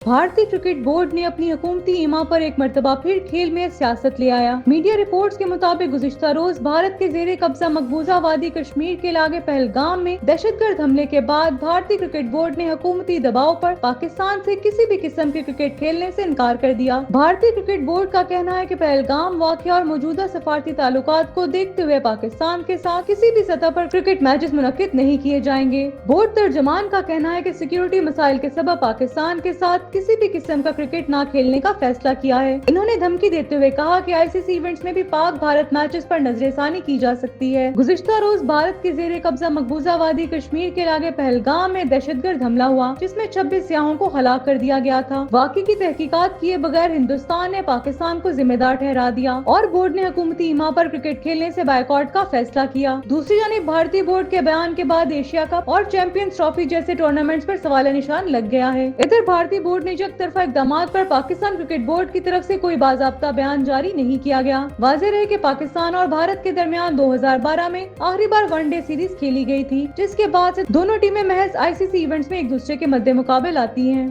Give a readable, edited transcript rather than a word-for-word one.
भारतीय cricket board ने अपनी हुकूमती ईमा पर एक मर्तबा फिर खेल में सियासत ले आया। मीडिया रिपोर्ट्स के मुताबिक गुज़िश्ता रोज भारत के ज़ेरे कब्जा मकबूजा वादी कश्मीर के इलाके पहलगाम में दहशतगर्द हमले के बाद भारतीय क्रिकेट बोर्ड ने हुकूमती दबाव पर पाकिस्तान से किसी भी किस्म के क्रिकेट खेलने से इनकार कर दिया। भारतीय क्रिकेट बोर्ड का कहना है कि पहलगाम वाक़या और मौजूदा सफारती ताल्लुकात को देखते हुए पाकिस्तान के साथ किसी भी सतह पर क्रिकेट मैचेस मुनक्किद नहीं किए जाएंगे। बोर्ड तर्जमान का कहना है कि सिक्योरिटी मसाइल के सबब पाकिस्तान के साथ किसी भी किस्म का क्रिकेट ना खेलने का फैसला किया है। इन्होंने धमकी देते हुए कहा कि आईसीसी इवेंट्स में भी पाक भारत मैचेस पर नजरसानी की जा सकती है। गुज़िश्ता रोज भारत के ज़ेरे कब्जा मकबूजा वादी कश्मीर के इलाके पहलगाम में दहशतगर्द हमला हुआ, जिसमें 26 सियाहों को हलाक कर दिया गया था। वाक़े की तहकीकात किए बगैर हिंदुस्तान ने पाकिस्तान को जिम्मेदार ठहरा दिया और बोर्ड ने हुकूमती ईमा पर क्रिकेट खेलने से बायकॉट का फैसला किया। दूसरी जानिब भारतीय बोर्ड के बयान के बाद एशिया कप और चैंपियंस ट्रॉफी जैसे टूर्नामेंट्स पर सवाल निशान लग गया है। इधर भारतीय बोर्ड ने एक तरफा इक़दामात पर पाकिस्तान क्रिकेट बोर्ड की तरफ से कोई बाज़ाब्ता बयान जारी नहीं किया गया। वाज़ेह रहे कि पाकिस्तान और भारत के दरमियान 2012 में आखिरी बार वनडे सीरीज खेली गई थी, जिसके बाद से दोनों टीमें महज आईसीसी इवेंट्स में एक दूसरे के मद्दे मुकाबले आती हैं।